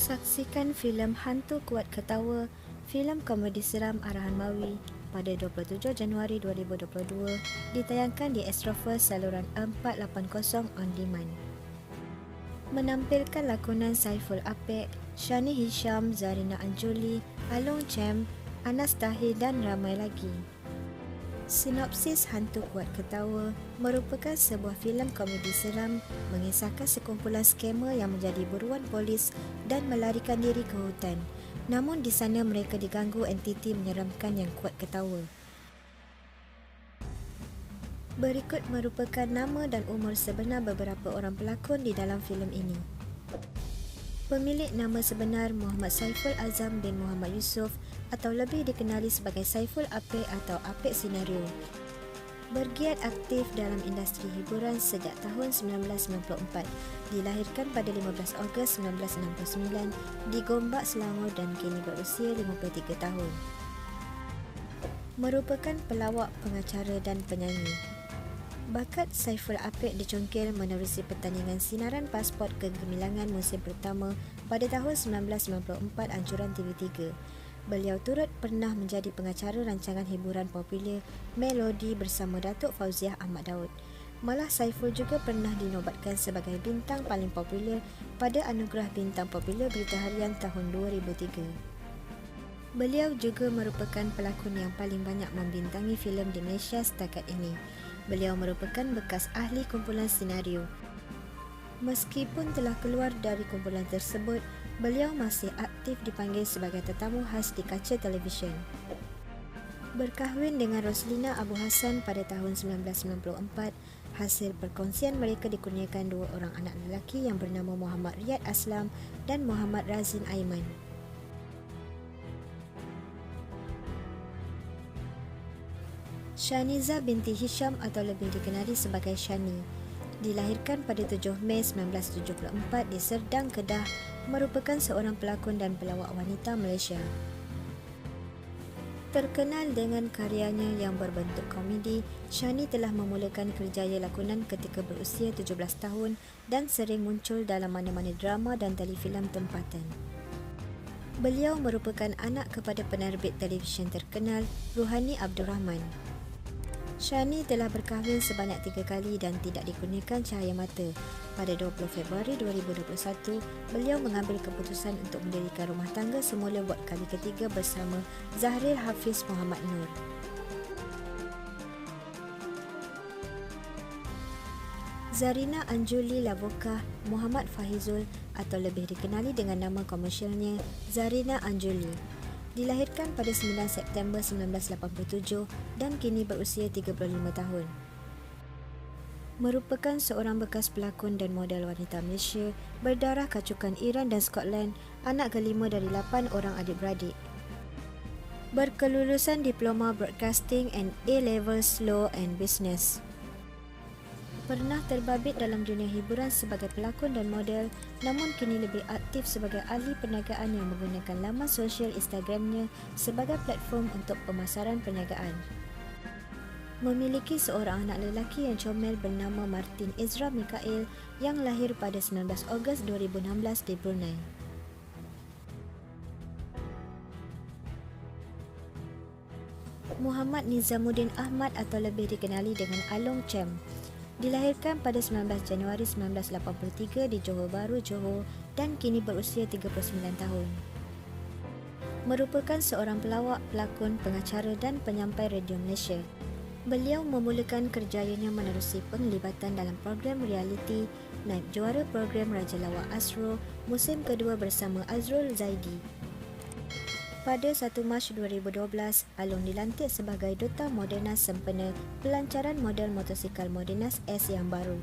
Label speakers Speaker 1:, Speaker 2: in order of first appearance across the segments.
Speaker 1: Saksikan filem Hantu Kuat Ketawa, filem komedi seram arahan Mawi pada 27 Januari 2022, ditayangkan di Astroverse saluran 480 on demand. Menampilkan lakonan Saiful Apek, Shani Hisham, Zarina Anjuli, Along Chem, Anas Tahir dan ramai lagi. Sinopsis Hantu Kuat Ketawa merupakan sebuah filem komedi seram mengisahkan sekumpulan skamer yang menjadi buruan polis dan melarikan diri ke hutan. Namun di sana mereka diganggu entiti menyeramkan yang kuat ketawa. Berikut merupakan nama dan umur sebenar beberapa orang pelakon di dalam filem ini. Pemilik nama sebenar Muhammad Saiful Azam bin Muhammad Yusof atau lebih dikenali sebagai Saiful Apek atau Apek Senario. Bergiat aktif dalam industri hiburan sejak tahun 1994. Dilahirkan pada 15 Ogos 1969 di Gombak, Selangor dan kini berusia 53 tahun. Merupakan pelawak, pengacara dan penyanyi. Bakat Saiful Apek dicongkil menerusi pertandingan sinaran pasport kegemilangan musim pertama pada tahun 1994 anjuran TV3. Beliau turut pernah menjadi pengacara rancangan hiburan popular Melodi bersama Datuk Fauziah Ahmad Daud. Malah Saiful juga pernah dinobatkan sebagai bintang paling popular pada Anugerah Bintang Popular Berita Harian tahun 2003. Beliau juga merupakan pelakon yang paling banyak membintangi filem di Malaysia setakat ini. Beliau merupakan bekas ahli kumpulan senario. Meskipun telah keluar dari kumpulan tersebut, beliau masih aktif dipanggil sebagai tetamu khas di kaca televisyen. Berkahwin dengan Roslina Abu Hassan pada tahun 1994, hasil perkongsian mereka dikurniakan dua orang anak lelaki yang bernama Muhammad Riyad Aslam dan Muhammad Razin Aiman. Shaniza binti Hisham atau lebih dikenali sebagai Shani, dilahirkan pada 7 Mei 1974 di Serdang, Kedah, merupakan seorang pelakon dan pelawak wanita Malaysia. Terkenal dengan karyanya yang berbentuk komedi, Shani telah memulakan kerjaya lakonan ketika berusia 17 tahun dan sering muncul dalam mana-mana drama dan telefilm tempatan. Beliau merupakan anak kepada penerbit televisyen terkenal Ruhani Abdul Rahman. Shani telah berkahwin sebanyak 3 kali dan tidak dikurniakan cahaya mata. Pada 20 Februari 2021, beliau mengambil keputusan untuk mendirikan rumah tangga semula buat kali ketiga bersama Zahril Hafiz Muhammad Nur. Zarina Anjuli Lavokah Muhammad Fahizul atau lebih dikenali dengan nama komersialnya Zarina Anjuli. Dilahirkan pada 9 September 1987 dan kini berusia 35 tahun. Merupakan seorang bekas pelakon dan model wanita Malaysia, berdarah kacukan Iran dan Skotland, anak kelima dari 8 orang adik-beradik. Berkelulusan Diploma Broadcasting and A-Levels Law and Business. Pernah terbabit dalam dunia hiburan sebagai pelakon dan model, namun kini lebih aktif sebagai ahli perniagaan yang menggunakan laman sosial Instagramnya sebagai platform untuk pemasaran perniagaan. Memiliki seorang anak lelaki yang comel bernama Martin Ezra Mikael yang lahir pada 19 Ogos 2016 di Brunei. Muhammad Nizamuddin Ahmad atau lebih dikenali dengan Along Chem. Dilahirkan pada 19 Januari 1983 di Johor Bahru, Johor dan kini berusia 39 tahun. Merupakan seorang pelawak, pelakon, pengacara dan penyampai radio Malaysia. Beliau memulakan kerjayanya menerusi penglibatan dalam program realiti, naib juara program Raja Lawak Asro musim kedua bersama Azrul Zaidi. Pada 1 Mac 2012, Along dilantik sebagai Duta Modernas sempena pelancaran model motosikal Modernas S yang baru.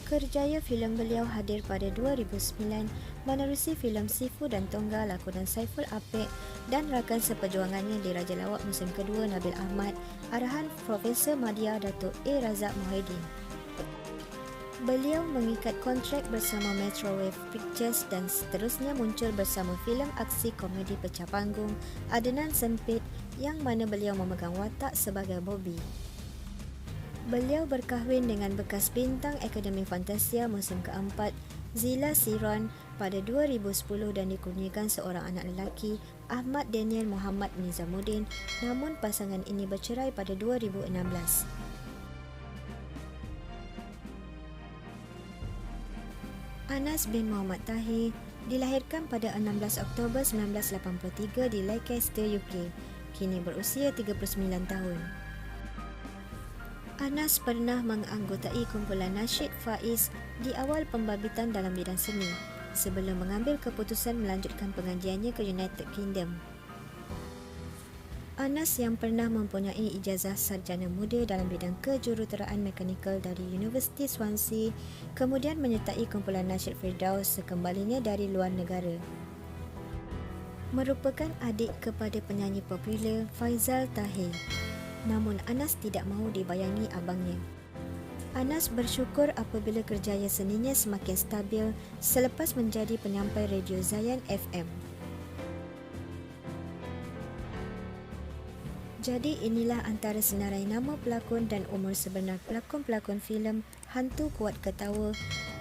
Speaker 1: Kerjaya filem beliau hadir pada 2009 menerusi filem Sifu dan Tongga lakonan Saiful Apek dan rakan seperjuangannya di Raja Lawak musim kedua Nabil Ahmad, arahan Profesor Madya Datuk A. Razak Muhyiddin. Beliau mengikat kontrak bersama Metrowave Pictures dan seterusnya muncul bersama filem aksi komedi pecah panggung Adenan Sempit yang mana beliau memegang watak sebagai Bobby. Beliau berkahwin dengan bekas bintang Akademi Fantasia musim keempat Zila Siron pada 2010 dan dikurniakan seorang anak lelaki, Ahmad Daniel Muhammad Nizamuddin, namun pasangan ini bercerai pada 2016. Anas bin Muhammad Tahir dilahirkan pada 16 Oktober 1983 di Leicester, UK. Kini berusia 39 tahun. Anas pernah menganggotai kumpulan Nasyid Faiz di awal pembabitan dalam bidang seni, sebelum mengambil keputusan melanjutkan pengajiannya ke United Kingdom. Anas yang pernah mempunyai ijazah sarjana muda dalam bidang kejuruteraan mekanikal dari Universiti Swansea, kemudian menyertai kumpulan Nasyid Firdaus sekembalinya dari luar negara. Merupakan adik kepada penyanyi popular Faizal Tahir. Namun Anas tidak mahu dibayangi abangnya. Anas bersyukur apabila kerjaya seninya semakin stabil selepas menjadi penyampai radio Zayan FM. Jadi inilah antara senarai nama pelakon dan umur sebenar pelakon-pelakon filem Hantu Kuat Ketawa.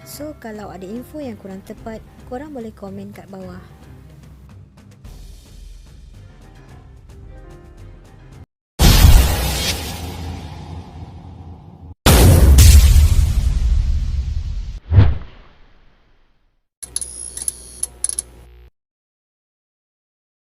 Speaker 1: So kalau ada info yang kurang tepat, korang boleh komen kat bawah.